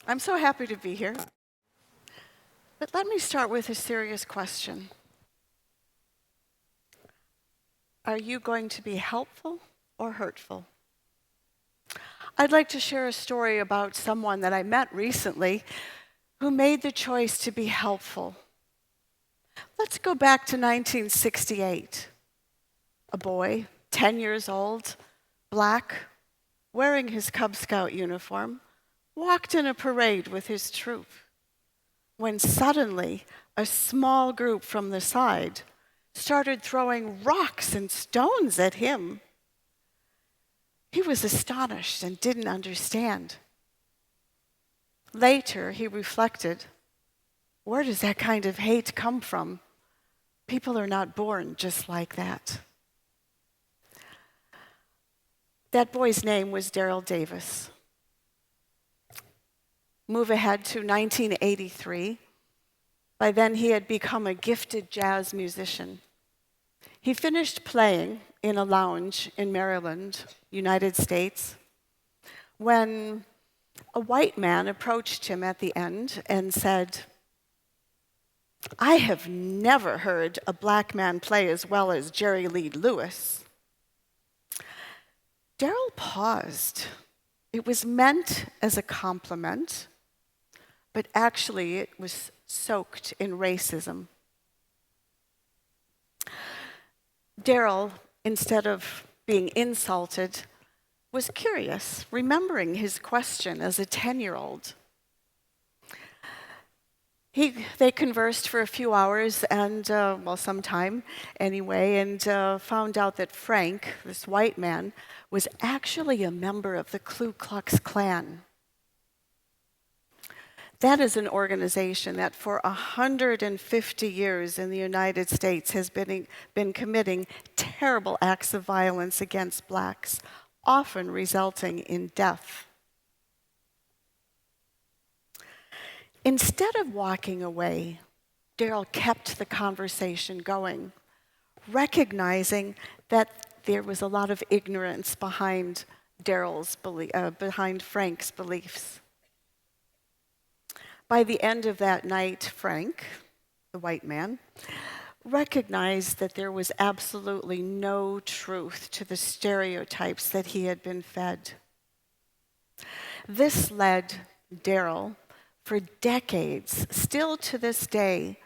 I'm so happy to be here. But let me start with a serious question. Are you going to be helpful or hurtful? I'd like to share a story about someone that I met recently who made the choice to be helpful. Let's go back to 1968. A boy, 10 years old, black, wearing his Cub Scout uniform, walked in a parade with his troop, when suddenly a small group from the side started throwing rocks and stones at him. He was astonished and didn't understand. Later, he reflected, where does that kind of hate come from? People are not born just like that. That boy's name was Daryl Davis. Move ahead to 1983. By then, he had become a gifted jazz musician. He finished playing in a lounge in Maryland, United States, when a white man approached him at the end and said, "I have never heard a black man play as well as Jerry Lee Lewis." Daryl paused. It was meant as a compliment, but actually it was soaked in racism. Daryl, instead of being insulted, was curious, remembering his question as a 10-year-old. They conversed for a few hours and, some time anyway, and found out that Frank, this white man, was actually a member of the Ku Klux Klan. That is an organization that for 150 years in the United States has been committing terrible acts of violence against blacks, often resulting in death. Instead of walking away, Daryl kept the conversation going, recognizing that there was a lot of ignorance behind behind Frank's beliefs. By the end of that night, Frank, the white man, recognized that there was absolutely no truth to the stereotypes that he had been fed. This led Daryl, for decades, still to this day,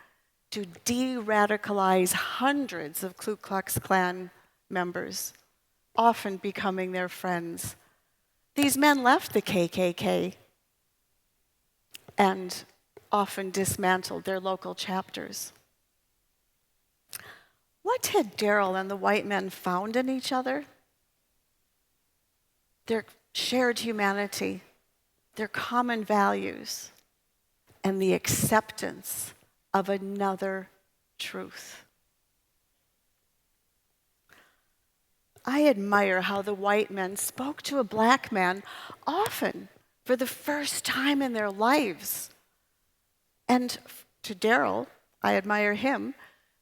to de-radicalize hundreds of Ku Klux Klan members, often becoming their friends. These men left the KKK and often dismantled their local chapters. What had Daryl and the white men found in each other? Their shared humanity, their common values, and the acceptance of another truth. I admire how the white men spoke to a black man often for the first time in their lives. And to Daryl, I admire him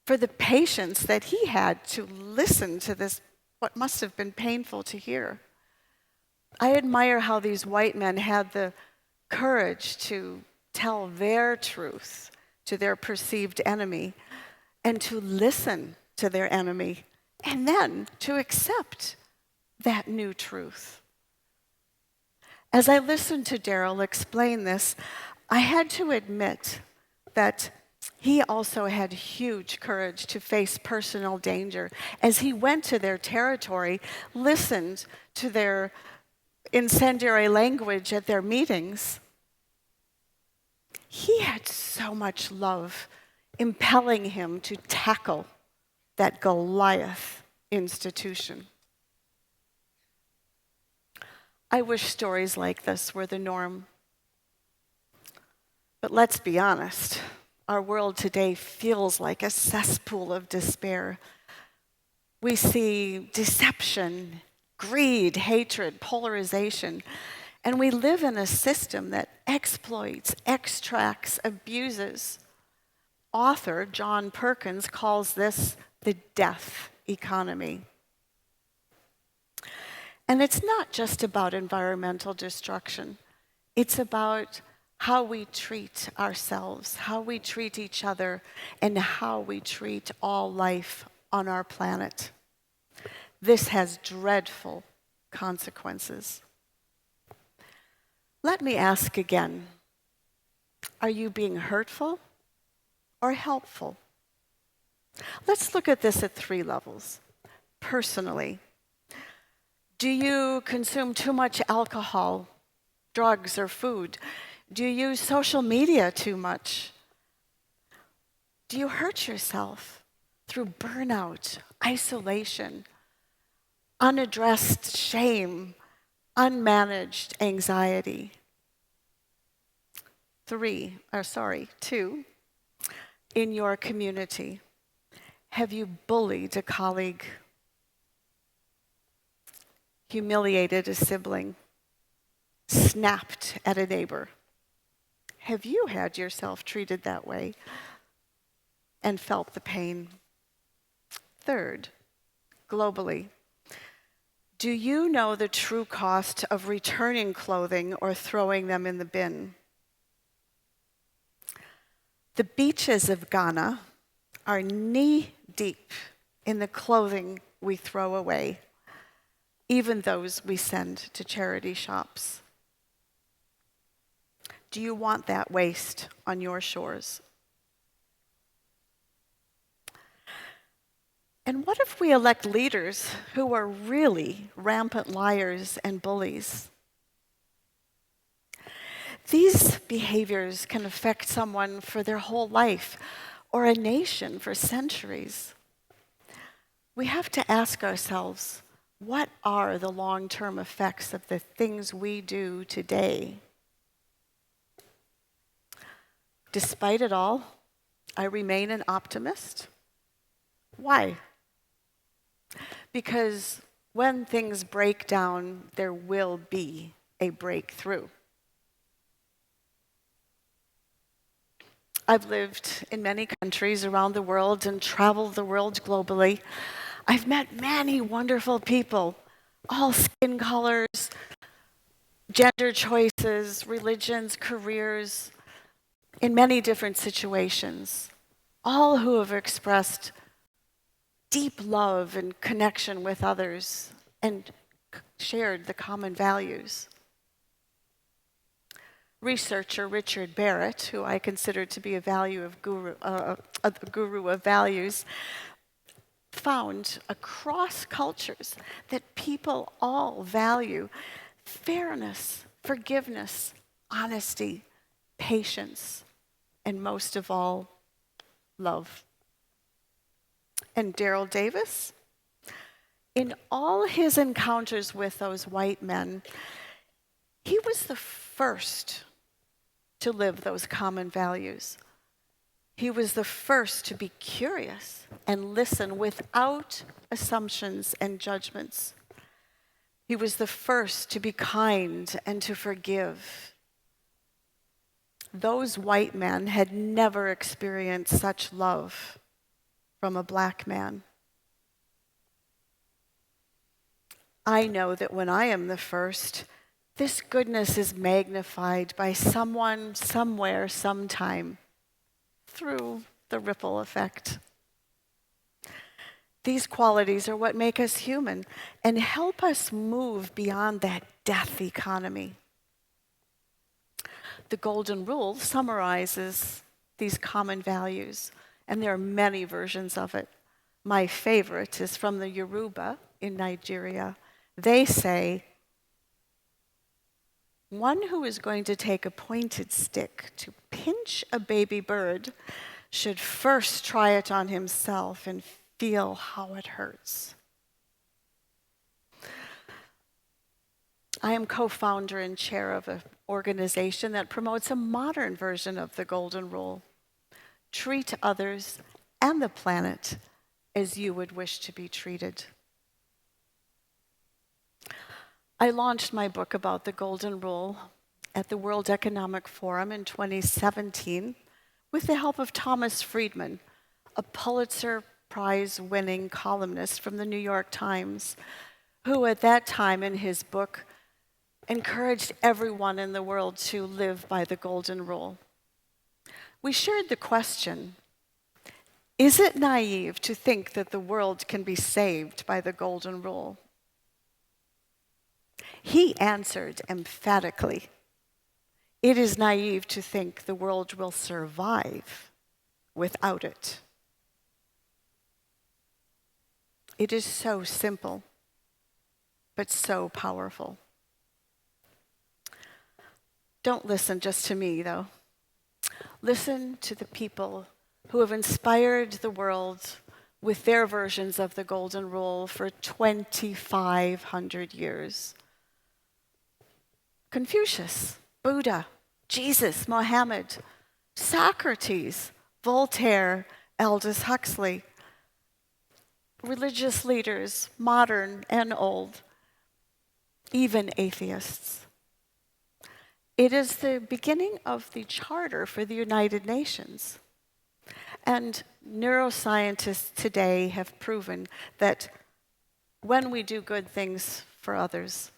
for the patience that he had to listen to this, what must have been painful to hear. I admire how these white men had the courage to tell their truth to their perceived enemy and to listen to their enemy and then to accept that new truth. As I listened to Daryl explain this, I had to admit that he also had huge courage to face personal danger. As he went to their territory, listened to their incendiary language at their meetings, he had so much love impelling him to tackle that Goliath institution. I wish stories like this were the norm. But let's be honest, our world today feels like a cesspool of despair. We see deception, greed, hatred, polarization, and we live in a system that exploits, extracts, abuses. Author John Perkins calls this the death economy. And it's not just about environmental destruction. It's about how we treat ourselves, how we treat each other, and how we treat all life on our planet. This has dreadful consequences. Let me ask again, are you being hurtful or helpful? Let's look at this at 3 levels. Personally, do you consume too much alcohol, drugs, or food? Do you use social media too much? Do you hurt yourself through burnout, isolation, unaddressed shame, unmanaged anxiety? 2, in your community, have you bullied a colleague, humiliated a sibling, snapped at a neighbor? Have you had yourself treated that way and felt the pain? 3, globally, do you know the true cost of returning clothing or throwing them in the bin? The beaches of Ghana are knee-deep in the clothing we throw away, even those we send to charity shops. Do you want that waste on your shores? And what if we elect leaders who are really rampant liars and bullies? These behaviors can affect someone for their whole life or a nation for centuries. We have to ask ourselves, what are the long-term effects of the things we do today? Despite it all, I remain an optimist. Why? Because when things break down, there will be a breakthrough. I've lived in many countries around the world and traveled the world globally. I've met many wonderful people, all skin colors, gender choices, religions, careers, in many different situations, all who have expressed deep love and connection with others and shared the common values. Researcher Richard Barrett, who I consider to be a guru of values, found across cultures that people all value fairness, forgiveness, honesty, patience, and most of all, love. And Daryl Davis, in all his encounters with those white men, he was the first to live those common values. He was the first to be curious and listen without assumptions and judgments. He was the first to be kind and to forgive. Those white men had never experienced such love from a black man. I know that when I am the first, this goodness is magnified by someone, somewhere, sometime, through the ripple effect. These qualities are what make us human and help us move beyond that death economy. The Golden Rule summarizes these common values, and there are many versions of it. My favorite is from the Yoruba in Nigeria. They say, one who is going to take a pointed stick to pinch a baby bird should first try it on himself and feel how it hurts. I am co-founder and chair of an organization that promotes a modern version of the Golden Rule. Treat others and the planet as you would wish to be treated. I launched my book about the Golden Rule at the World Economic Forum in 2017 with the help of Thomas Friedman, a Pulitzer Prize-winning columnist from the New York Times, who at that time in his book encouraged everyone in the world to live by the golden rule. We shared the question, is it naive to think that the world can be saved by the golden rule? He answered emphatically, it is naive to think the world will survive without it. It is so simple, but so powerful. Don't listen just to me, though. Listen to the people who have inspired the world with their versions of the golden rule for 2,500 years. Confucius, Buddha, Jesus, Mohammed, Socrates, Voltaire, Aldous Huxley, religious leaders, modern and old, even atheists. It is the beginning of the charter for the United Nations. And neuroscientists today have proven that when we do good things for others,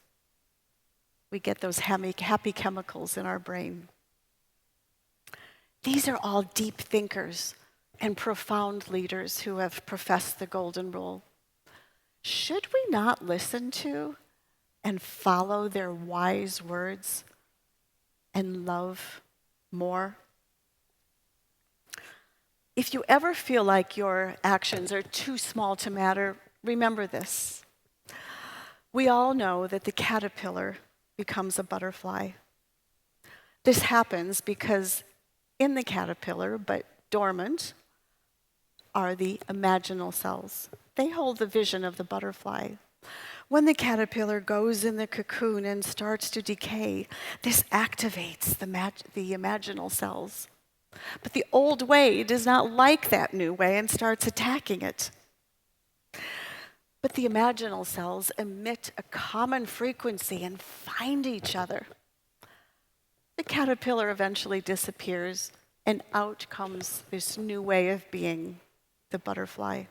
we get those happy chemicals in our brain. These are all deep thinkers and profound leaders who have professed the golden rule. Should we not listen to and follow their wise words and love more? If you ever feel like your actions are too small to matter, remember this. We all know that the caterpillar becomes a butterfly. This happens because in the caterpillar, but dormant, are the imaginal cells. They hold the vision of the butterfly. When the caterpillar goes in the cocoon and starts to decay, this activates the imaginal cells. But the old way does not like that new way and starts attacking it. But the imaginal cells emit a common frequency and find each other. The caterpillar eventually disappears, and out comes this new way of being, the butterfly.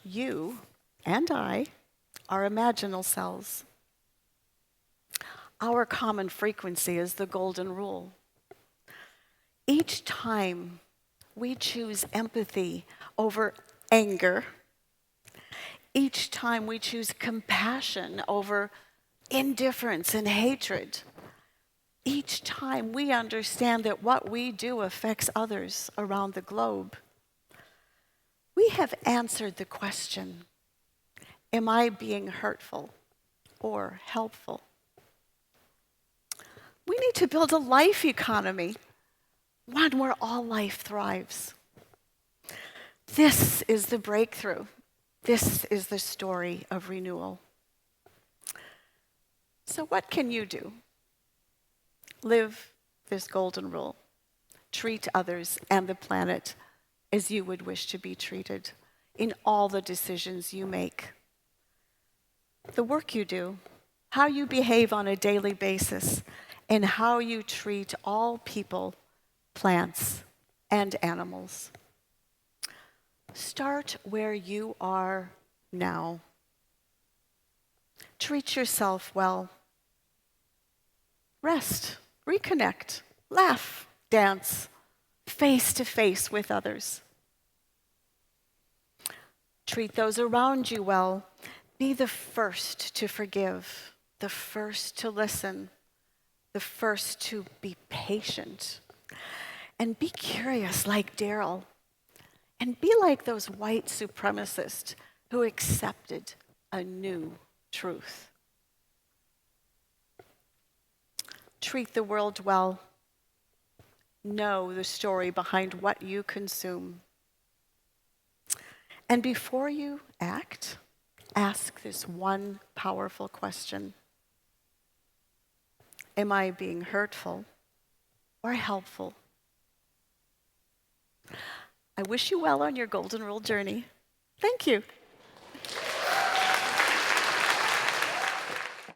You and I are imaginal cells. Our common frequency is the golden rule. Each time we choose empathy over anger, each time we choose compassion over indifference and hatred, each time we understand that what we do affects others around the globe, we have answered the question, am I being hurtful or helpful? We need to build a life economy, one where all life thrives. This is the breakthrough. This is the story of renewal. So what can you do? Live this golden rule. Treat others and the planet as you would wish to be treated in all the decisions you make. The work you do, how you behave on a daily basis, and how you treat all people, plants, and animals. Start where you are now. Treat yourself well. Rest, reconnect, laugh, dance, face to face with others. Treat those around you well. Be the first to forgive, the first to listen, the first to be patient. And be curious like Daryl. And be like those white supremacists who accepted a new truth. Treat the world well. Know the story behind what you consume. And before you act, ask this one powerful question. Am I being hurtful or helpful? I wish you well on your golden rule journey. Thank you.